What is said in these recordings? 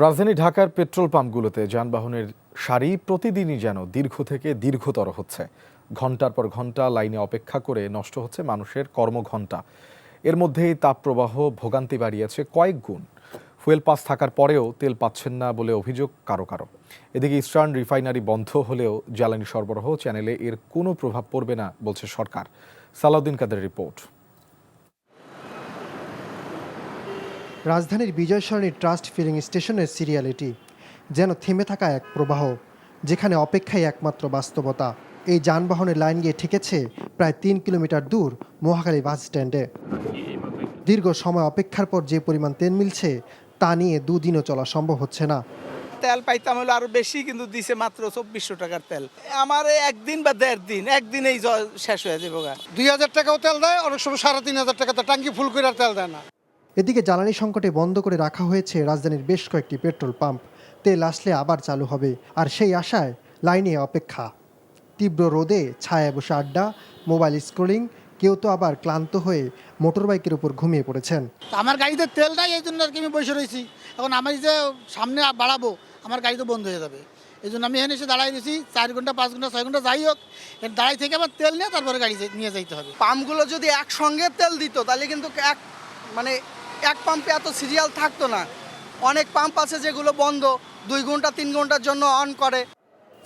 রাজধানী ঢাকার পেট্রোল পাম্পগুলোতে যানবাহনের সারি প্রতিদিনই যেন দীর্ঘ থেকে দীর্ঘতর হচ্ছে। ঘন্টার পর ঘন্টা লাইনে অপেক্ষা করে নষ্ট হচ্ছে মানুষের কর্মঘণ্টা। এর মধ্যেই তাপপ্রবাহ ভোগান্তি বাড়িয়েছে কয়েক গুণ। ফুয়েল পাস থাকার পরেও তেল পাচ্ছেন না বলে অভিযোগ কারো কারো। এদিকে ইস্টার্ন রিফাইনারি বন্ধ হলেও জ্বালানি সরবরাহ চ্যানেলে এর কোনো প্রভাব পড়বে না বলছে সরকার। সালাউদ্দিন কাদের রিপোর্ট। রাজধানীর বিজয় সরণি ট্রাস্ট ফিলিং স্টেশনের সিরিয়াল এটি যেন থেমে থাকা এক প্রবাহ, যেখানে অপেক্ষাই একমাত্র বাস্তবতা। এই যানবাহনের লাইন গিয়ে ঠেকেছে প্রায় 3 কিলোমিটার দূর মহাখালী বাস স্ট্যান্ডে। দীর্ঘ সময় অপেক্ষার পর যে পরিমাণ তেল মিলছে তা নিয়ে দুদিনও চলা সম্ভব হচ্ছে না। তেল পাইতাম হলো আরো বেশি, কিন্তু দিছে মাত্র 2400 টাকার তেল। আমার একদিন বা দেড় দিন, একদিনেই শেষ হয়ে যাবে। 2000 টাকাও তেল দেয়, অনেক সময় 3500 টাকা ট্যাঙ্কি ফুল করে তেল দেয় না। এদিকে জ্বালানি সংকটে বন্ধ করে রাখা হয়েছে রাজধানীর বেশ কয়েকটি পেট্রোল পাম্প। তেল আসলে আবার চালু হবে, আর সেই আশায় লাইনে অপেক্ষা। তীব্র রোদে ছায়ায় বসে আড্ডা, মোবাইল স্ক্রলিং, কেউ তো আবার ক্লান্ত হয়ে মোটরবাইকের উপর ঘুমিয়ে পড়েছেন। আমার গাড়িতে তেল নাই, এই জন্য আর কি আমি বসে রয়েছি। এখন আমি যে সামনে বাড়াবো, আমার গাড়ি তো বন্ধ হয়ে যাবে। এই জন্য আমি এখানে এসে দাঁড়াই রয়েছি 4 ঘন্টা 5 ঘন্টা 6 ঘন্টা যাই হোক, দাঁড়াই থেকে আবার তেল নিয়ে তারপরে গাড়ি নিয়ে যাইতে হবে। পাম্পগুলো যদি একসঙ্গে তেল দিত তাহলে কিন্তু এক পাম্পে এত সিরিয়াল থাকতো না। অনেক পাম্প আছে যেগুলো বন্ধ, 2 ঘন্টা 3 ঘন্টার জন্য অন করে।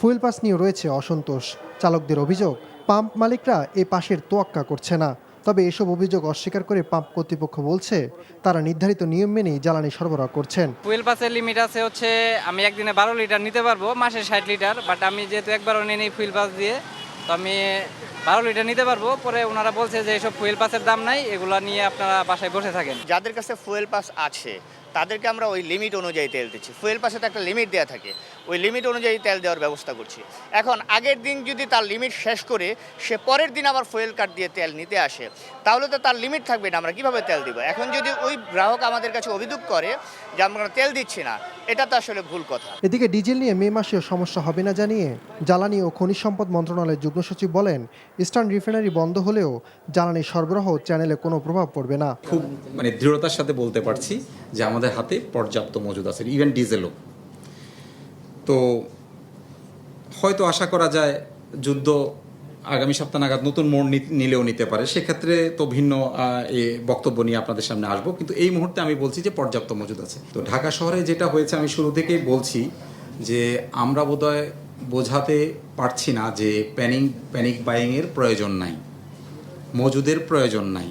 ফুয়েল পাস নিয়ে রয়েছে অসন্তোষ। চালকদের অভিযোগ, পাম্প মালিকরা এ পাশের তোয়াক্কা করছে না। তবে এসব অভিযোগ অস্বীকার করে পাম্প কর্তৃপক্ষ বলছে তারা নির্ধারিত নিয়ম মেনেই জ্বালানি সরবরাহ করছেন। ফুয়েল পাসের লিমিট আছে হচ্ছে আমি একদিনে 12 লিটার নিতে পারবো, মাসে 60 লিটার। বাট আমি যেহেতু একবারও নিয়ে নিই ফুয়েল পাস দিয়ে, তো আমি 12 লিটার নিতে পারবো। পরে ওনারা বলছে যে এইসব ফুয়েল পাসের দাম নাই, এগুলো নিয়ে আপনারা বাসায় বসে থাকেন। যাদের কাছে ফুয়েল পাস আছে তাদেরকে আমরা ওই লিমিট অনুযায়ী তেল দিচ্ছি। ফুয়েল পাসে তো একটা লিমিট দেওয়া থাকে, ওই লিমিট অনুযায়ী তেল দেওয়ার ব্যবস্থা করছি। এখন আগের দিন যদি তার লিমিট শেষ করে সে পরের দিন আবার ফুয়েল কার্ড দিয়ে তেল নিতে আসে, তাহলে তো তার লিমিট থাকবে না, আমরা কীভাবে তেল দিব? এখন যদি ওই গ্রাহক আমাদের কাছে অভিযোগ করে যে আমরা তেল দিচ্ছি না, এটা তো আসলে ভুল কথা। এদিকে ডিজেল নিয়ে মে মাসেও সমস্যা হবে না জানিয়ে জ্বালানি ও খনিজ সম্পদ মন্ত্রণালয়ের যুগ্ম সচিব বলেন, ইস্টার্ন রিফাইনারি বন্ধ হলেও জ্বালানি সরবরাহ চ্যানেলে কোনো প্রভাব পড়বে না। খুব দৃঢ়তার সাথে বলতে পারছি যে আমাদের হাতে পর্যাপ্ত মজুদ আছে, ইভেন ডিজেলও। তো হয়তো আশা করা যায় যুদ্ধ আগামী সপ্তাহ নাগাদ নতুন মোড় নিলেও নিতে পারে, সেক্ষেত্রে তো ভিন্ন বক্তব্য নিয়ে আপনাদের সামনে আসবো। কিন্তু এই মুহূর্তে আমি বলছি যে পর্যাপ্ত মজুদ আছে। তো ঢাকা শহরে যেটা হয়েছে, আমি শুরু থেকেই বলছি যে আমরা বোধহয় বোঝাতে পারছি না যে প্যানিক বাইংয়ের প্রয়োজন নাই, মজুদের প্রয়োজন নাই।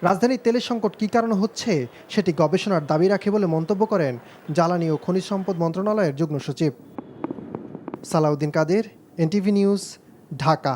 রাজধানীর তেলের সংকট কী কারণে হচ্ছে সেটি গবেষণার দাবি রাখে বলে মন্তব্য করেন জ্বালানি ও খনিজ সম্পদ মন্ত্রণালয়ের যুগ্ম সচিব। সালাউদ্দিন কাদের, এনটিভি নিউজ, ঢাকা।